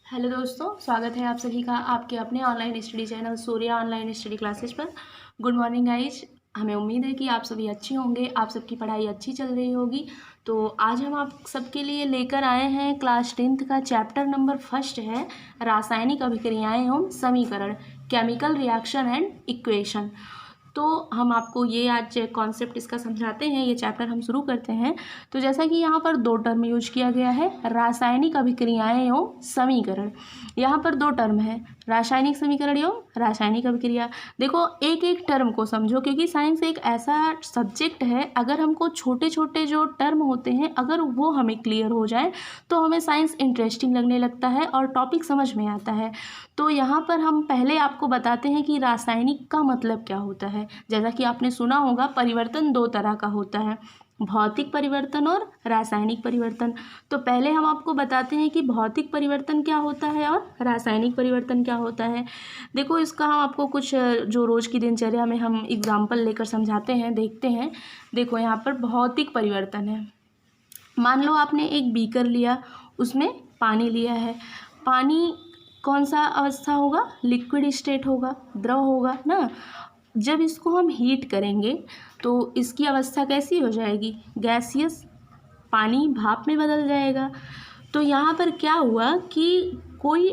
Hello दोस्तों, स्वागत है आप सभी का आपके अपने online study channel Surya online study classes पर। Good morning guys. हमें उम्मीद है कि आप सभी अच्छे होंगे, आप सबकी पढ़ाई अच्छी चल रही होगी। तो आज हम आप सबके लिए लेकर आए हैं क्लास 10th का चैप्टर नंबर 1 है रासायनिक अभिक्रियाएं एवं समीकरण, केमिकल रिएक्शन एंड इक्वेशन। तो हम आपको ये आज कॉन्सेप्ट इसका समझाते हैं, ये चैप्टर हम शुरू करते हैं। तो जैसा कि यहाँ पर दो टर्म यूज किया गया है, रासायनिक अभिक्रियाएं एवं समीकरण। यहाँ पर दो टर्म है, रासायनिक समीकरण एवं रासायनिक अभिक्रिया। देखो एक एक टर्म को समझो, क्योंकि साइंस एक ऐसा सब्जेक्ट है, अगर हमको छोटे छोटे जो टर्म होते हैं अगर वो हमें क्लियर हो जाए तो हमें साइंस इंटरेस्टिंग लगने लगता है और टॉपिक समझ में आता है। तो यहाँ पर हम पहले आपको बताते हैं कि रासायनिक का मतलब क्या होता है। जैसा कि आपने सुना होगा, परिवर्तन दो तरह का होता है, भौतिक परिवर्तन और रासायनिक परिवर्तन। तो पहले हम आपको बताते हैं कि भौतिक परिवर्तन क्या होता है और रासायनिक परिवर्तन क्या होता है। देखो इसका हम आपको कुछ जो रोज़ की दिनचर्या में हम एग्जाम्पल लेकर समझाते हैं, देखते हैं। देखो यहाँ पर भौतिक परिवर्तन है, मान लो आपने एक बीकर लिया, उसमें पानी लिया है। पानी कौन सा अवस्था होगा? लिक्विड स्टेट होगा, द्रव होगा ना। जब इसको हम हीट करेंगे तो इसकी अवस्था कैसी हो जाएगी? गैसियस, पानी भाप में बदल जाएगा। तो यहाँ पर क्या हुआ कि कोई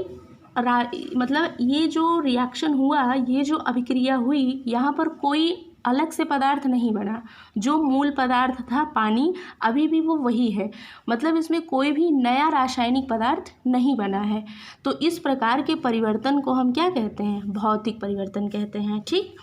मतलब ये जो रिएक्शन हुआ, ये जो अभिक्रिया हुई, यहाँ पर कोई अलग से पदार्थ नहीं बना। जो मूल पदार्थ था पानी, अभी भी वो वही है, मतलब इसमें कोई भी नया रासायनिक पदार्थ नहीं बना है। तो इस प्रकार के परिवर्तन को हम क्या कहते हैं? भौतिक परिवर्तन कहते हैं। ठीक,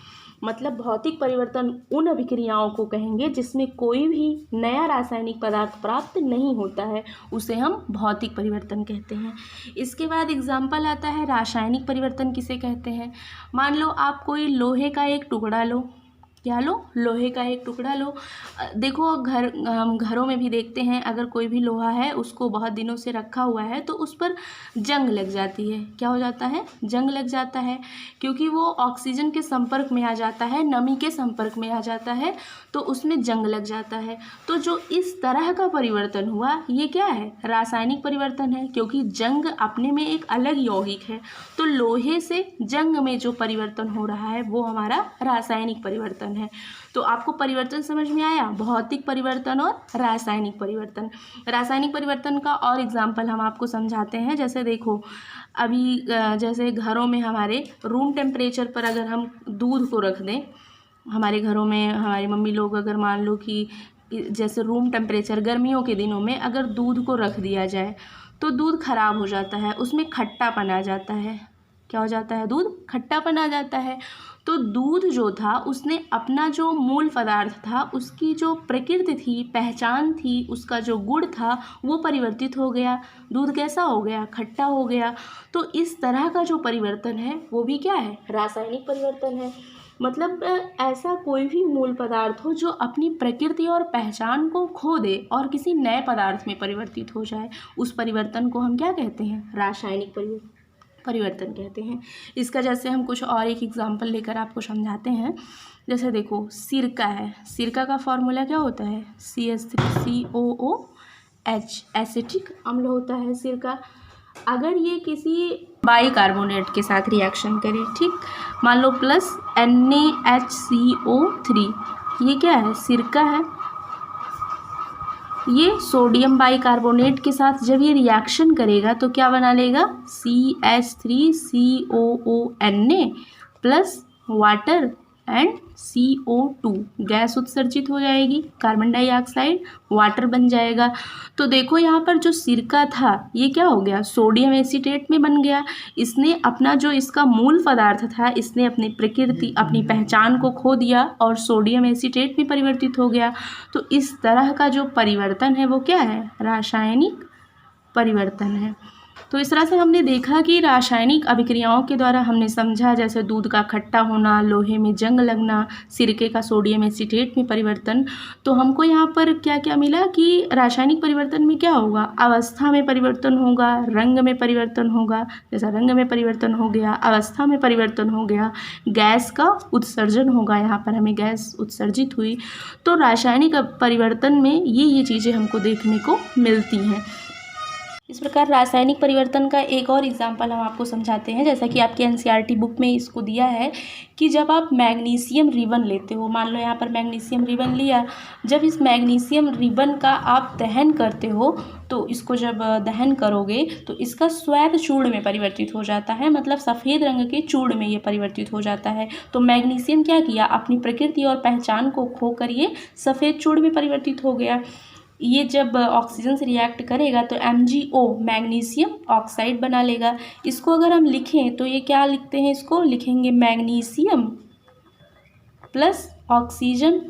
मतलब भौतिक परिवर्तन उन अभिक्रियाओं को कहेंगे जिसमें कोई भी नया रासायनिक पदार्थ प्राप्त नहीं होता है, उसे हम भौतिक परिवर्तन कहते हैं। इसके बाद एग्जाम्पल आता है रासायनिक परिवर्तन किसे कहते हैं। मान लो आप कोई लोहे का एक टुकड़ा लो, क्या लो? लोहे का एक टुकड़ा लो। देखो हम घरों में भी देखते हैं, अगर कोई भी लोहा है उसको बहुत दिनों से रखा हुआ है तो उस पर जंग लग जाती है। क्या हो जाता है? जंग लग जाता है, क्योंकि वो ऑक्सीजन के संपर्क में आ जाता है, नमी के संपर्क में आ जाता है, तो उसमें जंग लग जाता है। तो जो इस तरह का परिवर्तन हुआ, ये क्या है? रासायनिक परिवर्तन है, क्योंकि जंग अपने में एक अलग यौगिक है। तो लोहे से जंग में जो परिवर्तन हो रहा है वो हमारा रासायनिक परिवर्तन है। तो आपको परिवर्तन समझ में आया? भौतिक परिवर्तन और रासायनिक परिवर्तन। रासायनिक परिवर्तन का और एग्जाम्पल हम आपको समझाते हैं। जैसे देखो अभी जैसे घरों में हमारे रूम टेम्परेचर पर अगर हम दूध को रख दें, हमारे घरों में हमारी मम्मी लोग अगर मान लो कि जैसे रूम टेम्परेचर गर्मियों के दिनों में अगर दूध को रख दिया जाए तो दूध खराब हो जाता है, उसमें खट्टापन आ जाता है। क्या हो जाता है? दूध खट्टापन आ जाता है। तो दूध जो था उसने अपना जो मूल पदार्थ था, उसकी जो प्रकृति थी, पहचान थी, उसका जो गुण था वो परिवर्तित हो गया। दूध कैसा हो गया? खट्टा हो गया। तो इस तरह का जो परिवर्तन है वो भी क्या है? रासायनिक परिवर्तन है। मतलब ऐसा कोई भी मूल पदार्थ हो जो अपनी प्रकृति और पहचान को खो दे और किसी नए पदार्थ में परिवर्तित हो जाए, उस परिवर्तन को हम क्या कहते हैं? रासायनिक परिवर्तन कहते हैं। इसका जैसे हम कुछ और एक एग्जांपल लेकर आपको समझाते हैं। जैसे देखो सिरका है, सिरका का फॉर्मूला क्या होता है? CH3COOH, एसिटिक अम्ल होता है सिरका। अगर ये किसी बाइकार्बोनेट के साथ रिएक्शन करे, ठीक, मान लो प्लस NaHCO3, ये क्या है? सिरका है। ये सोडियम बाइकार्बोनेट के साथ जब ये रिएक्शन करेगा तो क्या बना लेगा? CH3COONA plus water and CO2, gas उत्सर्जित हो जाएगी, कार्बन डाइऑक्साइड, वाटर बन जाएगा। तो देखो यहाँ पर जो सिरका था ये क्या हो गया? सोडियम एसीटेट में बन गया। इसने अपना जो इसका मूल पदार्थ था, इसने अपनी प्रकृति, अपनी पहचान को खो दिया और सोडियम एसीटेट में परिवर्तित हो गया। तो इस तरह का जो परिवर्तन है वो क्या है? रासायनिक परिवर्तन है। तो इस तरह से हमने देखा कि रासायनिक अभिक्रियाओं के द्वारा हमने समझा, जैसे दूध का खट्टा होना, लोहे में जंग लगना, सिरके का सोडियम एसीटेट में परिवर्तन। तो हमको यहाँ पर क्या क्या मिला कि रासायनिक परिवर्तन में क्या होगा? अवस्था में परिवर्तन होगा, रंग में परिवर्तन होगा, जैसा रंग में परिवर्तन हो गया, अवस्था में परिवर्तन हो गया, गैस का उत्सर्जन होगा, यहाँ पर हमें गैस उत्सर्जित हुई। तो रासायनिक परिवर्तन में ये चीज़ें हमको देखने को मिलती हैं। इस प्रकार रासायनिक परिवर्तन का एक और एग्जाम्पल हम आपको समझाते हैं, जैसा कि आपके एनसीईआरटी बुक में इसको दिया है कि जब आप मैग्नीशियम रिबन लेते हो, मान लो यहाँ पर मैग्नीशियम रिबन लिया, जब इस मैग्नीशियम रिबन का आप दहन करते हो तो इसको जब दहन करोगे तो इसका श्वेत चूर्ण में परिवर्तित हो जाता है, मतलब सफ़ेद रंग के चूर्ण में ये परिवर्तित हो जाता है। तो मैग्नीशियम क्या किया, अपनी प्रकृति और पहचान को खोकर ये सफ़ेद चूर्ण में परिवर्तित हो गया। ये जब ऑक्सीजन से रिएक्ट करेगा तो MgO मैग्नीशियम ऑक्साइड बना लेगा। इसको अगर हम लिखें तो ये क्या लिखते हैं, इसको लिखेंगे magnesium plus oxygen,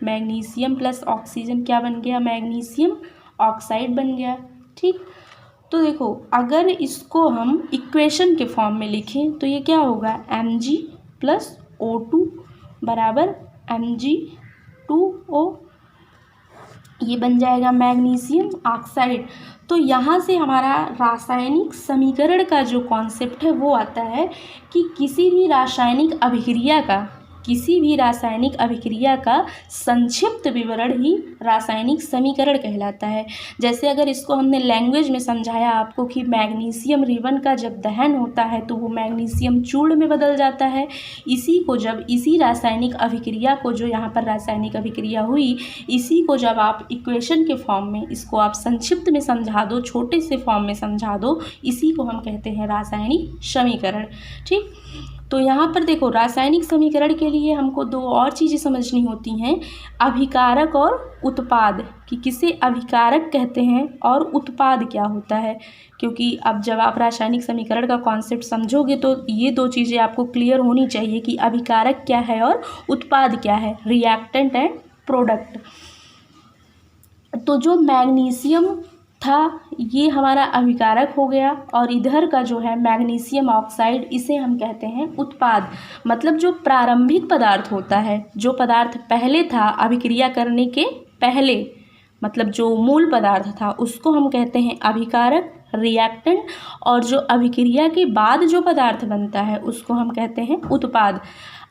magnesium plus oxygen क्या बन गया, मैग्नीशियम ऑक्साइड बन गया। ठीक, तो देखो अगर इसको हम इक्वेशन के फॉर्म में लिखें तो ये क्या होगा, Mg प्लस O2 बराबर Mg2O, ये बन जाएगा मैग्नीशियम ऑक्साइड। तो यहाँ से हमारा रासायनिक समीकरण का जो कॉन्सेप्ट है वो आता है कि किसी भी रासायनिक अभिक्रिया का संक्षिप्त विवरण ही रासायनिक समीकरण कहलाता है। जैसे अगर इसको हमने लैंग्वेज में समझाया आपको कि मैग्नीशियम रिबन का जब दहन होता है तो वो मैग्नीशियम चूर्ण में बदल जाता है, इसी रासायनिक अभिक्रिया को, जो यहाँ पर रासायनिक अभिक्रिया हुई, इसी को जब आप इक्वेशन के फॉर्म में इसको आप संक्षिप्त में समझा दो, छोटे से फॉर्म में समझा दो, इसी को हम कहते हैं रासायनिक समीकरण। ठीक, तो यहाँ पर देखो रासायनिक समीकरण के लिए हमको दो और चीज़ें समझनी होती हैं, अभिकारक और उत्पाद, कि किसे अभिकारक कहते हैं और उत्पाद क्या होता है। क्योंकि अब जब आप रासायनिक समीकरण का कॉन्सेप्ट समझोगे तो ये दो चीज़ें आपको क्लियर होनी चाहिए कि अभिकारक क्या है और उत्पाद क्या है, रिएक्टेंट एंड प्रोडक्ट। तो जो मैग्नीशियम था ये हमारा अभिकारक हो गया, और इधर का जो है मैग्नीशियम ऑक्साइड, इसे हम कहते हैं उत्पाद। मतलब जो प्रारंभिक पदार्थ होता है, जो पदार्थ पहले था अभिक्रिया करने के पहले, मतलब जो मूल पदार्थ था, उसको हम कहते हैं अभिकारक, रिएक्टेंट, और जो अभिक्रिया के बाद जो पदार्थ बनता है उसको हम कहते हैं उत्पाद।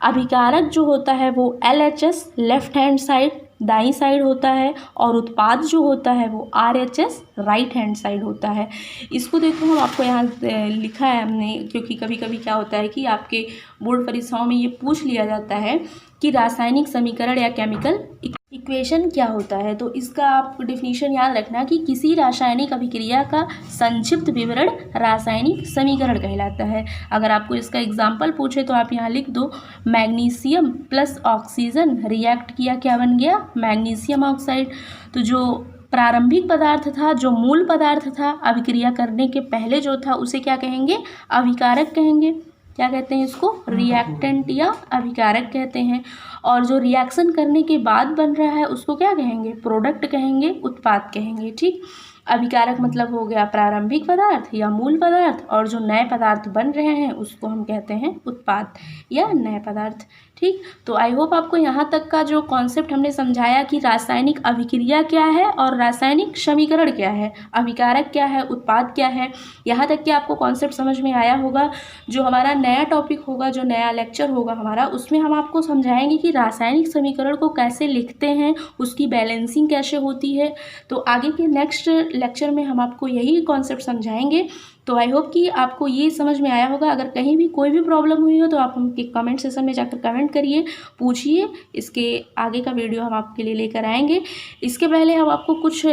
अभिकारक जो होता है वो LHS लेफ्ट हैंड साइड, दाईं साइड होता है, और उत्पाद जो होता है वो RHS राइट हैंड साइड होता है। इसको देखो हम आपको यहाँ लिखा है हमने, क्योंकि कभी कभी क्या होता है कि आपके बोर्ड परीक्षाओं में ये पूछ लिया जाता है कि रासायनिक समीकरण या केमिकल इक्वेशन क्या होता है। तो इसका आप डेफिनेशन याद रखना कि किसी रासायनिक अभिक्रिया का संक्षिप्त विवरण रासायनिक समीकरण कहलाता है। अगर आपको इसका एग्जाम्पल पूछे तो आप यहाँ लिख दो, मैग्नीशियम प्लस ऑक्सीजन रिएक्ट किया, क्या बन गया, मैग्नीशियम ऑक्साइड। तो जो प्रारंभिक पदार्थ था, जो मूल पदार्थ था, अभिक्रिया करने के पहले जो था, उसे क्या कहेंगे, अभिकारक कहेंगे। क्या कहते हैं इसको, रिएक्टेंट या अभिकारक कहते हैं। और जो रिएक्शन करने के बाद बन रहा है उसको क्या कहेंगे, प्रोडक्ट कहेंगे, उत्पाद कहेंगे। ठीक, अभिकारक मतलब हो गया प्रारंभिक पदार्थ या मूल पदार्थ, और जो नए पदार्थ बन रहे हैं उसको हम कहते हैं उत्पाद या नए पदार्थ। ठीक, तो आई होप आपको यहाँ तक का जो कॉन्सेप्ट हमने समझाया कि रासायनिक अभिक्रिया क्या है और रासायनिक समीकरण क्या है, अभिकारक क्या है, उत्पाद क्या है, यहाँ तक कि आपको कॉन्सेप्ट समझ में आया होगा। जो हमारा नया टॉपिक होगा, जो नया लेक्चर होगा हमारा, उसमें हम आपको समझाएंगे कि रासायनिक समीकरण को कैसे लिखते हैं, उसकी बैलेंसिंग कैसे होती है। तो आगे के नेक्स्ट लेक्चर में हम आपको यही कॉन्सेप्ट समझाएंगे। तो आई होप कि आपको ये समझ में आया होगा। अगर कहीं भी कोई भी प्रॉब्लम हुई हो तो आप हमके कमेंट सेशन में जाकर कमेंट करिए, पूछिए। इसके आगे का वीडियो हम आपके लिए लेकर आएंगे। इसके पहले हम आपको कुछ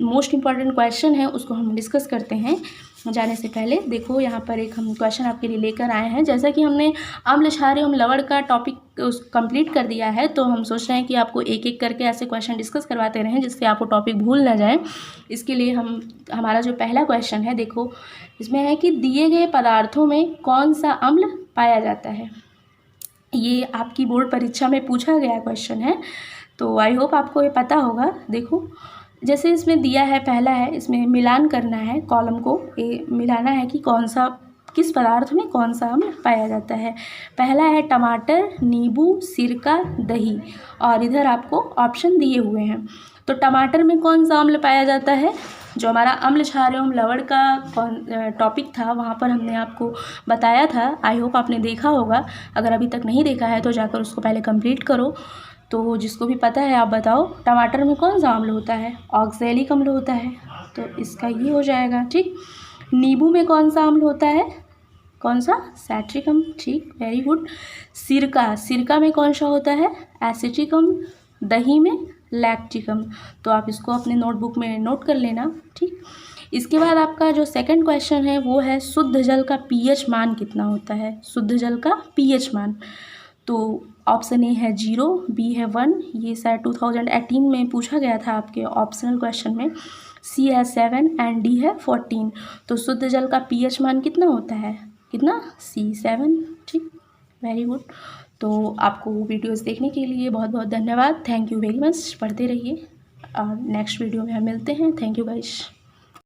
मोस्ट इम्पॉर्टेंट क्वेश्चन है उसको हम डिस्कस करते हैं। जाने से पहले देखो यहाँ पर एक हम क्वेश्चन आपके लिए लेकर आए हैं। जैसा कि हमने अम्ल, क्षारीय एवं लवण का टॉपिक कंप्लीट कर दिया है, तो हम सोच रहे हैं कि आपको एक एक करके ऐसे क्वेश्चन डिस्कस करवाते रहें जिससे आपको टॉपिक भूल ना जाए। इसके लिए हमारा जो पहला क्वेश्चन है, देखो इसमें है कि दिए गए पदार्थों में कौन सा अम्ल पाया जाता है। ये आपकी बोर्ड परीक्षा में पूछा गया क्वेश्चन है, तो आई होप आपको ये पता होगा। देखो जैसे इसमें दिया है, पहला है, इसमें मिलान करना है, कॉलम को ये मिलाना है कि किस पदार्थ में कौन सा अम्ल पाया जाता है। पहला है टमाटर, नींबू, सिरका, दही, और इधर आपको ऑप्शन दिए हुए हैं। तो टमाटर में कौन सा अम्ल पाया जाता है, जो हमारा अम्ल, क्षार एवं लवण का टॉपिक था वहाँ पर हमने आपको बताया था। आई होप आपने देखा होगा। अगर अभी तक नहीं देखा है तो जाकर उसको पहले कंप्लीट करो। तो जिसको भी पता है आप बताओ, टमाटर में कौन सा अम्ल होता है? ऑक्सैलिक अम्ल होता है, तो इसका ये हो जाएगा। ठीक। नींबू में कौन सा अम्ल होता है? कौन सा? सैट्रिक अम्ल। ठीक, वेरी गुड। सिरका में कौन सा होता है? एसिटिक अम्ल। दही में लैक्टिक अम्ल। तो आप इसको अपने नोटबुक में नोट कर लेना। ठीक। इसके बाद आपका जो सेकंड क्वेश्चन है वो है शुद्ध जल का पीएच मान कितना होता है? शुद्ध जल का पीएच मान, तो ऑप्शन ए है 0, बी है 1, ये शायद 2018 में पूछा गया था आपके ऑप्शनल क्वेश्चन में, सी है 7 एंड डी है 14। तो शुद्ध जल का पीएच मान कितना होता है? कितना? सी 7। ठीक, वेरी गुड। तो आपको वीडियोस देखने के लिए बहुत बहुत धन्यवाद। Thank you very much. पढ़ते रहिए और नेक्स्ट वीडियो में हम मिलते हैं। Thank you guys.